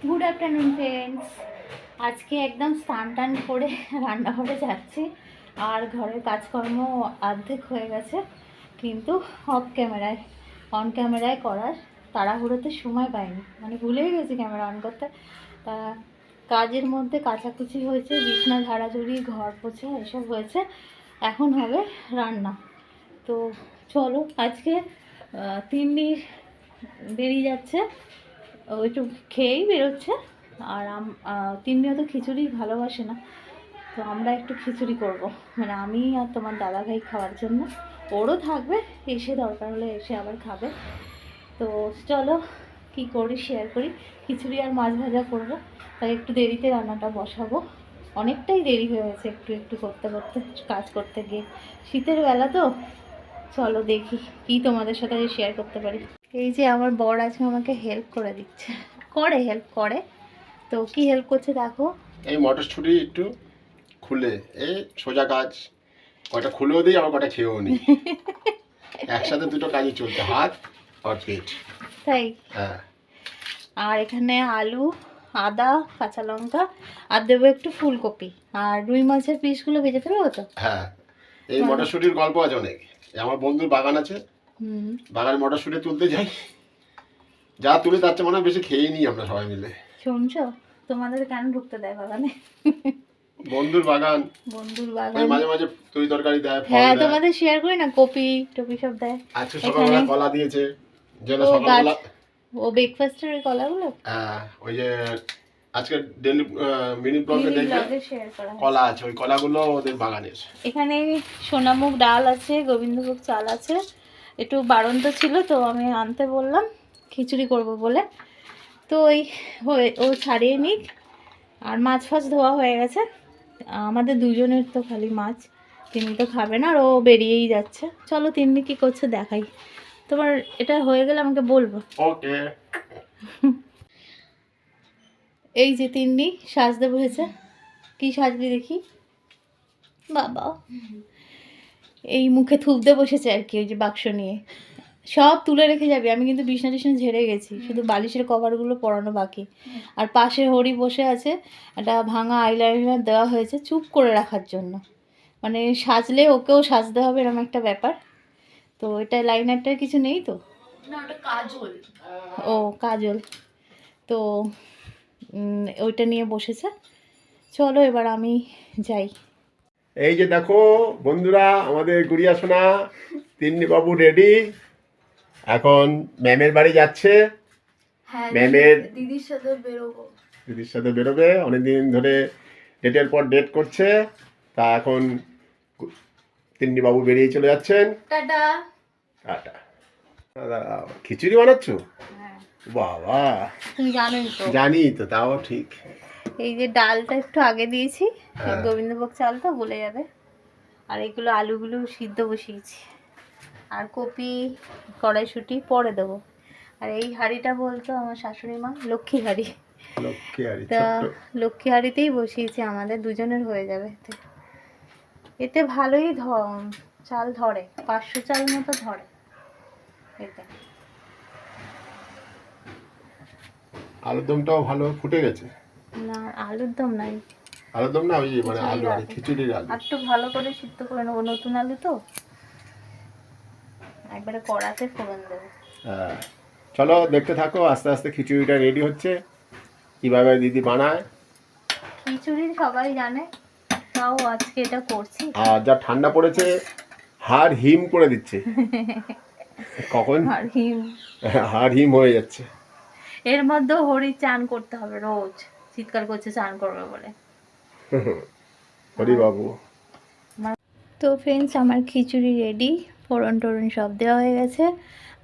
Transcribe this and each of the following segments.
Good afternoon friends. আজকে একদম স্নান টান করে রান্নাঘরে যাচ্ছি, আর ঘরের কাজকর্ম অর্ধেক হয়ে গেছে, কিন্তু অন ক্যামেরায় করার তাড়াহুড়োতে সময় পাইনি, মানে ভুলেই গেছি ক্যামেরা অন করতে। তা কাজের মধ্যে কাচাকুচি হয়েছে, বিছনা ঝাড়াঝুড়ি, ঘর পোছা এসব হয়েছে, এখন হবে রান্না। তো চলো, আজকে তিন্নি বেরিয়ে যাচ্ছে, ও একটু খেয়েই বেরোচ্ছে। আর তিন্নিও তো খিচুড়ি ভালোবাসে না, তো আমরা একটু খিচুড়ি করব, মানে আমি আর তোমার দাদাভাই খাওয়ার জন্য। ওরও থাকবে, এসে দরকার হলে এসে আবার খাবে। তো চলো কি করি শেয়ার করি। খিচুড়ি আর মাছ ভাজা করব, তাই একটু দেরিতে রান্নাটা বসাবো। অনেকটাই দেরি হয়ে গেছে একটু একটু করতে করতে, কাজ করতে গিয়ে। শীতের বেলা তো, চলো দেখি কি তোমাদের সাথে শেয়ার করতে পারি। এই যে আমার বর আজকে আমাকে হেল্প করে দিচ্ছে, হেল্প করে। তো কি হেল্প করছে দেখো। এই মটরশুঁটি একটু খুলে, এই সোজা কাজ, কটা খুলেও দিই আবার কটা খেয়েও নিই। একসাথে দুটো কাজই চলছে, হাত আর পেট। তাই? হ্যাঁ। আর এখানে আলু, আদা, কাঁচা লঙ্কা, আর দেবো একটু ফুলকপি, আর রুই মাছের পিসগুলো ভেজে ফেলবো তো। হ্যাঁ, এই মটরশুঁটির গল্প আছে অনেক। আমার বন্ধুর বাগান আছে, বাগানে মটরশুঁটি তুলতে যাই, যা তুলে তার চেয়ে মনে হয় বেশি খেয়ে নিই আমরা সবাই মিলে। শুনছো, তোমাদের কেন ঢুকতে দেয় বাগানে? বন্ধুর বাগান, মাঝে মাঝে তরি তরকারি দেয়, ফল দেয়। হ্যাঁ, তোমাদের শেয়ার করি না, কপি টপি সব দেয়। আজকে সকালবেলা কলা দিয়েছে, যেন সকালবেলা ও ব্রেকফাস্টের ওই কলাগুলো। হ্যাঁ, ওই যে আজকে ডেলি মিনি ব্লগে দেখবে কলা আছে, ওই কলাগুলো ওদের বাগানের। এখানে সোনামুগ ডাল আছে, গোবিন্দভোগ চাল আছে। একটু বাড়ন্ত ছিল তো আমি আনতে বললাম খিচুড়ি করব বলে। তো ও ছাড়িয়ে নিক। আর মাছ ফাছ ধোয়া হয়ে গেছে, আমাদের দুজনের তো খালি মাছ, তিনি তো খাবে না, আর ও বেরিয়েই যাচ্ছে। চলো তিন্নি কি করছে দেখাই। তোমার এটা হয়ে গেলে আমাকে বলবো। ওকে। এই যে তিন্নি সাজতে বসেছে, কি সাজবি দেখি। বাবা, এই মুখে থুবতে বসেছে আর কি, ওই যে বাক্স নিয়ে সব তুলে রেখে যাবে। আমি কিন্তু বিছনা টিছনা ঝেড়ে গেছি, শুধু বালিশের কভারগুলো পরানো বাকি। আর পাশে হরি বসে আছে, একটা ভাঙা আইলাইনার দেওয়া হয়েছে চুপ করে রাখার জন্য, মানে সাজলে ওকেও সাজতে হবে এরকম একটা ব্যাপার। তো এটা লাইনারটার কিছু নেই তো, কাজল। ও কাজল, তো ওইটা নিয়ে বসেছে। চলো এবার আমি যাই। এই যে দেখো বন্ধুরা, আমাদের গুড়িয়া সোনা তিন্নি বাবু রেডি, এখন ম্যামের বাড়ি যাচ্ছে। ম্যামের দিদির সাথে বেরোবে, অনেকদিন ধরে ডেটের পর ডেট করছে, তা এখন তিন্নি বাবু বেরিয়ে চলে যাচ্ছেন। টাটা। টাটা। খিচুড়ি বানাচ্ছ? বাবা, তুমি জানোই তো। জানি তো, তাও ঠিক। এই যে ডালটা একটু আগে দিয়েছি, গোবিন্দভোগ চালটা গলে যাবে। আর এগুলো আলুগুলো সিদ্ধ বসিয়েছি, আর কপি কড়াইশুঁটি পরে দেবো। আর এই হাঁড়িটা বলতো আমার শাশুড়ি মা লক্ষ্মী হাঁড়ি, তা লক্ষ্মী হাঁড়িতেই বসিয়েছি, আমাদের দুজনের হয়ে যাবে। এতে ভালোই চাল ধরে, 500 চাল মতো ধরে এতে। আলুর দমটাও ভালো ফুটে গেছে। না, আলুর দম নাই, আলুর দম না, ওই মানে আলু আর খিচুড়ির আলু একটু ভালো করে সিদ্ধ করে নেবো, নতুন আলু তো, একবারে কড়াতে ফোড়ন দেবো। হ্যাঁ, চলো দেখতে থাকো, আস্তে আস্তে খিচুড়িটা রেডি হচ্ছে, কিভাবে দিদি বানায়। খিচুড়ি সবাই জানে, তাও আজকে এটা করছি। আর যা ঠান্ডা পড়েছে, হাড় হিম করে দিচ্ছে, কখন হাড় হিম হয়ে যাচ্ছে। এর মধ্যে হরি চান করতে হবে রোজ, চিৎকার করছে চান করবে বলে। হরি বাবু। তো ফ্রেন্ডস, আমার খিচুড়ি রেডি, ফোড়ন টোড়ন সব দেওয়া হয়ে গেছে।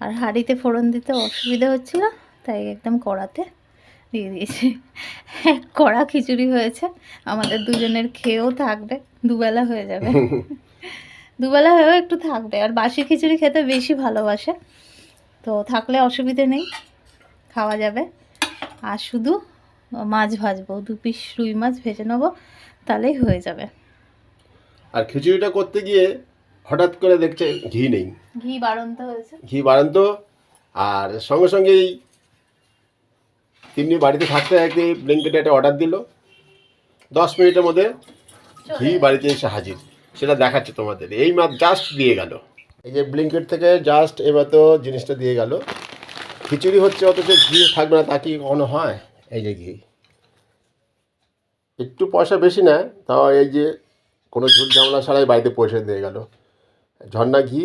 আর হাঁড়িতে ফোড়ন দিতে অসুবিধা হচ্ছিল, তাই একদম কড়াতে দিয়ে দিয়েছি। এক কড়া খিচুড়ি হয়েছে, আমাদের দুজনের খেয়েও থাকবে, দুবেলা হয়ে যাবে। দুবেলা হয়েও একটু থাকবে, আর বাসি খিচুড়ি খেতে বেশি ভালোবাসে, তো থাকলে অসুবিধে নেই, খাওয়া যাবে। আর শুধু মাছ ভাজবো, 2 পিস রুই মাছ ভেজে নেবো, তাহলেই হয়ে যাবে। আর খিচুড়িটা করতে গিয়ে হঠাৎ করে দেখছে ঘি নেই, ঘি বাড়ন্ত হয়েছে, ঘি বাড়ন্ত। আর সঙ্গে সঙ্গেই তিন্নি বাড়িতে থাকতে একদিন ব্লিঙ্কিটে একটা অর্ডার দিল, 10 মিনিটের মধ্যে ঘি বাড়িতে এসে হাজির। সেটা দেখাচ্ছে তোমাদের, এই মাত্র জাস্ট দিয়ে গেল। এই যে ব্লিঙ্কিট থেকে জাস্ট এবার তো জিনিসটা দিয়ে গেল। খিচুড়ি হচ্ছে অথচ ঘি থাকবে না, তা কি কখনো হয়? এই যে ঘি, একটু পয়সা বেশি নেয়, তাও এই যে কোনো ঝুল ঝামেলা ছাড়াই বাড়িতে পয়সা দিয়ে গেল। ঝর্ণা ঘি।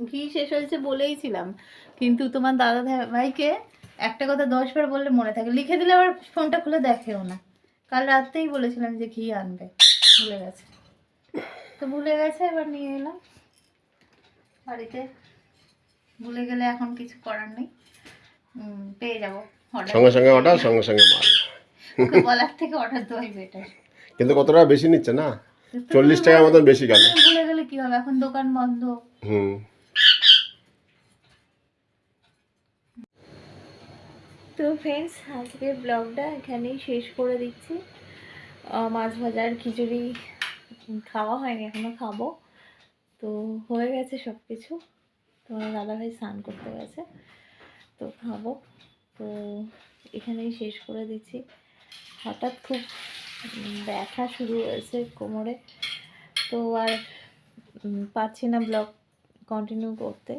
ঘি শেষ হয়েছে বলেইছিলাম, কিন্তু তোমার দাদা ভাইকে একটা কথা 10 বার বললে মনে থাকে, লিখে দিলে আবার ফোনটা খুলে দেখেও না। কাল রাতেই বলেছিলাম যে ঘি আনবে, ভুলে গেছে। তো ভুলে গেছে, এবার নিয়ে এলাম বাড়িতে। ভুলে গেলে এখন কিছু করার নেই, পেয়ে যাবো সঙ্গে সঙ্গে অর্ডার, সঙ্গে সঙ্গে মাল। ওকে বলার থেকে অর্ডার দেওয়াই বেটার। কিন্তু কত টাকা বেশি নিচ্ছে না, 40 টাকার মতন বেশি গেল। ভুলে গেলে কি হবে, এখন দোকান বন্ধ। তো ফ্রেন্ডস, আজকের ব্লগটা এখানেই শেষ করে দিচ্ছি। মাছ ভাজার খিচুড়ি খাওয়া হয়নি, এখনো খাবো। তো হয়ে গেছে সব কিছু। তোমার দাদাভাই স্নান করতে গেছে, তো খাবো। তো এখানেই শেষ করে দিচ্ছি। হঠাৎ খুব ব্যথা শুরু হয়েছে কোমরে, তো আর পারছি না ব্লগ কন্টিনিউ করতে।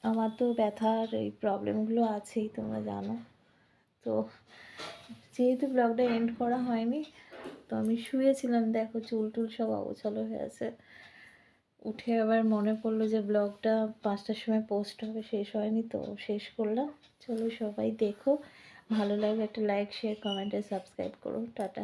আমার তো ব্যথার এই প্রবলেমগুলো আছেই, তোমরা জানো। তো যেহেতু ব্লগটা এন্ড করা হয়নি, তো আমি শুয়েছিলাম, দেখো চুল টুল সব অগোছালো হয়ে আছে। উঠে আবার মনে পড়লো যে ব্লগটা 5টার সময় পোস্ট হবে, শেষ হয়নি, তো শেষ করলাম। চলো সবাই দেখো, ভালো লাগলে একটা লাইক, শেয়ার, কমেন্ট আর সাবস্ক্রাইব করো। টাটা।